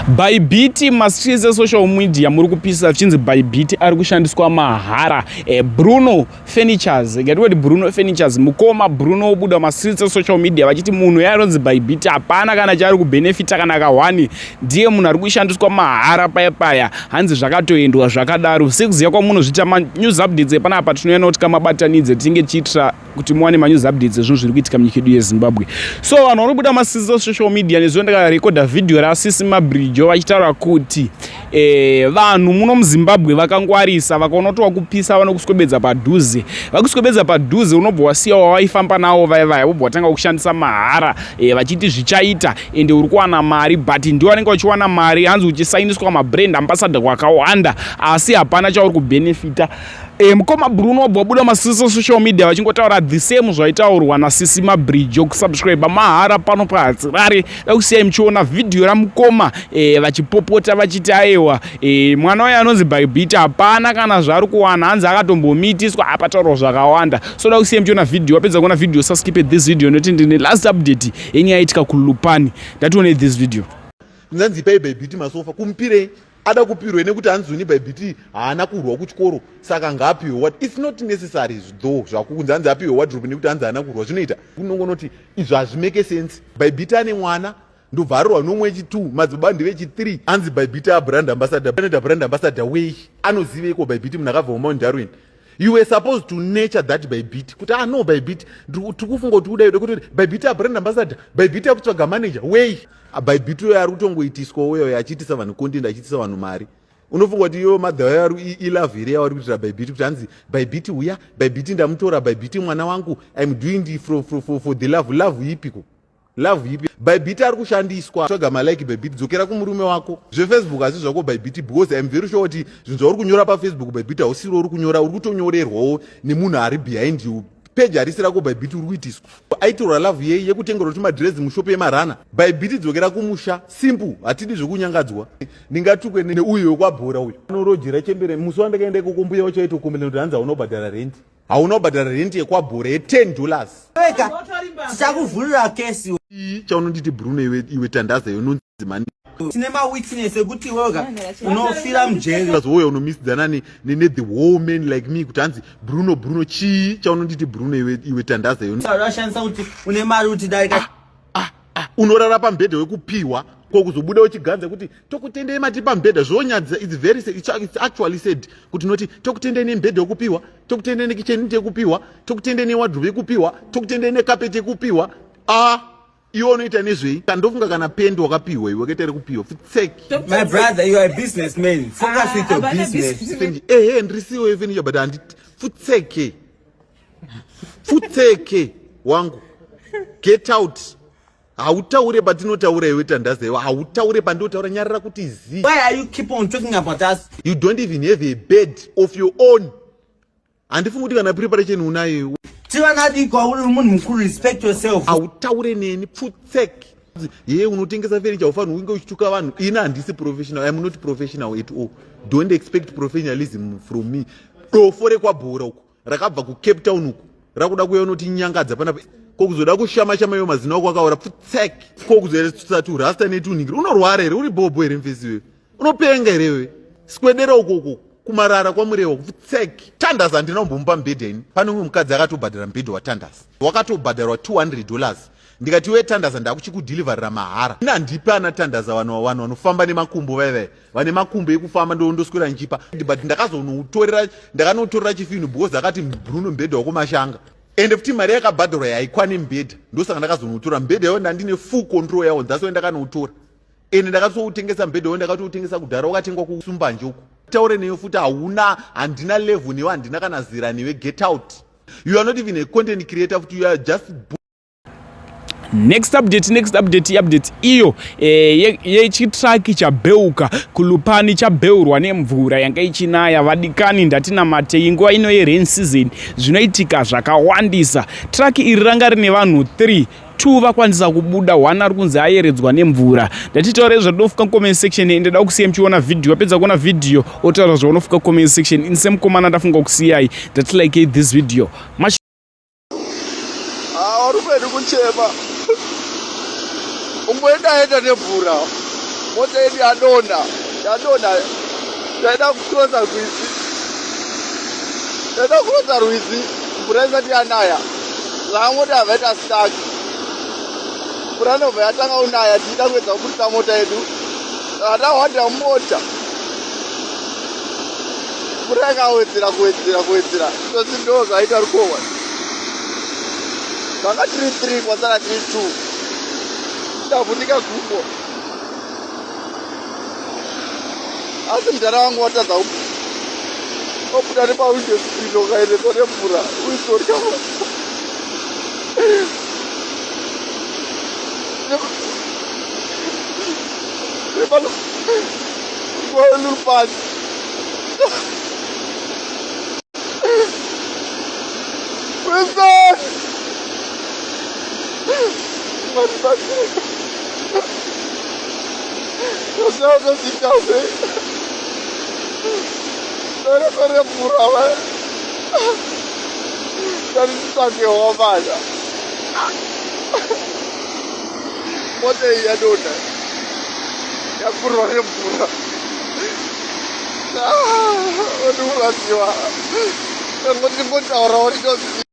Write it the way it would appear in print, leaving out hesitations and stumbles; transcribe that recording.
Bybit mastreets social media muri kupisa zvichinzi Bybit ari kushandiswa mahara. Bruno Furnitures, ngati Bruno Furnitures, mukoma Bruno obuda mastreets social media vachiti munhu yaronzi Bybit hapana kana chaari kubenefita kana kawani, ndiye munhu ari kushandiswa mahara paya hanzi zvakatoendwa zvakadaro. Sekuziva kwamunhu zvita news updates panapa tinoona kuti kamabatanidze tinge tichitira kuti muwane news updates zvinhu zviri kuitika munyika yedu yeZimbabwe. So vanhu vari kubuda mastreets social media nezvo ndakarekodha video raSisi Mabridge vachitaura kuti vanhu muno muZimbabwe vakangwarisa vakaona kuti wakupisa vanokuswebedza padhuze. Vakuswebedza padhuze unobva wasiya waifamba nawo vaya vobva watanga kushandisa mahara vachiti zvichaita ende uri kuwana mari, but ndiwo vanenge vachiwana mari hanzi uchisainiswa mabrand ambassador kwakawanda asi hapana chauri kubenefita. Mukoma Bruno wabva wabuda mastreets social media vachingotaura the same zvaitaurwa naSisi Mabridge okusubscribe mahara pano paHadzirare. Dakusiyai muchiona video ramukoma vachipopota vachiti aiwa mwana uyu anonzi Bybit hapana kana zvaari kuwana hanzi akatombomitiswa apataurwa zvakawanda. So dakusiyai muchiona video, wapedza kuona video saskipe this video nokuti ndine last update yenyaya yaitika kuLupani. Ndatione this video. Nzanzi Bybit masofa kumpire ada kupirwe nekuti hanzuni Bybit haana kurwa kuchikoro saka ngapiwe what it's not necessary though zvakunzi hanzi apiwe wardrobe nekuti hanzi haana kurwa zvinoita kunongonoti izvo hazvimeke sense. Bybit ane mwana ndobvarwa nomwe chi2 madzibaba ndive chi3 hanzi Bybit brand ambassador. Anoita brand ambassador way anoziveiko Bybit munhu akabva muMount Darwin? You were supposed to nurture that Bybit kuti no Bybit tikufunga kuti uda kuti Bybit brand ambassador, Bybit akutsvaga manager way. Bybit uyo ari kutongoitiswa uyo achiitisa vanhu content achiitisa vanhu mari. Unofunga kuti iyo madhawa yari ilove here yavari kuitira Bybit kuti hanzi Bybit uya Bybit ndamutora Bybit mwana wangu I'm doing it for the love ipiko love ipi. Bybit ari kushandiswa tsvaga malike Bybit dzokera kumurume wako zveFacebook asi zvako Bybit because I'm very sure kuti zvinhu zvauri kunyora paFacebook Bybit hausiri uri kunyora, uri kutonyorerwawo nemunhu ari behind you. Page harisira ko Bybit uri kuitiswa aitorwa love yei yekutengera kuti madress mushope yemarana. Bybit dzokera kumusha simple hatidi zvokunyangadzwa. Ndingatukwe neuyo wekwabhora uyo anorojera chembere musi wandakaenda ikokombuya wachaito kumbele kuti hanzi haunobhadhara rent, haunobhadhara rent yekwabhora $10. Weka tichakuvhurira kesi chaunonditi Bruno iwe tandaza yononzi mani tine mawitness ekuti wega unofira mujeri uyo unomisidzana ne the woman like me kuti hanzi Bruno chii chaunonditi Bruno iwe tandaza yonashandisa kuti une mari kuti daika unorara pambhedha wekupiwa kokuzobuda uchiganza kuti tokutendei mati pambhedha zvonyadza. It's actually said kuti noti tokutendei nembhedha wekupiwa, tokutendei nekichenite yekupiwa, tokutendei newardrobe yekupiwa, tokutendei nekapeti yekupiwa. Iwo unoita nezvei kandofunga kana pendi wakapiwa iwe wakaita rekupiwa my brother you are a businessman focus with your business ndrisiwo ifurniture but handi futseke wangu get out. Hautaure patinotaura iwe tandaza iwe hautaure pandinotaura nyarara kuti zi. Why are you keep on talking about us? You don't even have a bed of your own. Handifunga kuti kana preparation unayo tivanadikwa uri munhu mukuru, respect yourself. Hautaure neni futseke ye unotengesa furniture ufanira unge uchituka vanhu. Ina handisi professional, I am not professional at all. Don't expect professionalism from me. Dofo rekwabhora uko rakabva kuCape Town uko rakuda kuuya unotinyangadza panapa kokuzoda kushama iyo mazina ako akaora futseke kokuzosati urasta netunhingiri. Unorwara here uri bobo here mfesi wewe unopenga here wewe sikwedera ukoko kumarara kwamurewa futseke. Tandaza handina kumbomupa mbhedha ini. Pane umwe mukadzi akatobhadhara mbhedha waTandaza wakatobhadharwa $200 ndikati we Tandaza ndakuchikudhilivarira mahara. Ina handipi ana Tandaza vanhu vanofamba nemakumbo vaiva vane makumbo ekufamba ndondoswera nchipa but ndakanotorera chifinu because akati Bruno mbhedha wakumashanga ende futi mari yakabhadharwa yaikwani mbhedha ndosaka ndakazonotora mbhedha yawo ndandine full control yawo ndasove ndakanotora ende ndakatoutengesa mbhedha yawo ndakatoutengesa kudhara wakatengwa kusumbanje uko. Taure neyo futi handina level newe handina kana zira newe get out. You are not even a content creator futi you are just Next update iyo yechitraki chabeuka kuLupani chabeurwa nemvura yanga ichinaya vadikani ndatina matei nguva ino yerain season zvinoitika zvakawandisa. Traki iri ranga rine vanhu 3 2 vakwanisa kubuda 1 ari kunzi ayeredzwa nemvura. Ndatitaura zvadofuka comment section ende ndada kusiya muchiona video. Wapedza kuona video otaura zvaunofuka comment section. Inse mukomana ndafunga kusiyai ndati like this video. Rumeni kuchema umboendaenda nemvura mota yedu yadonha taida kucrosa rwizi mvura isati yanaya saka mota yabva ita staki mvura inobva yatanga kunaya tichida kuedza kuburisa mota yedu saka tahwadha mota mvura ikawedzera izvozvi ndo zvaita rukova zvanga tiri 3 kwasara tiri 2 ndavhunika gumbo asi mudhara wangu watadza obuda nepawindo screen ukaendeswa nemvura uisorya nepano luri pasi Winston! Sorry, pura, man. That is something over. What are you doing? You're pura. What do you want? I'm going to go to our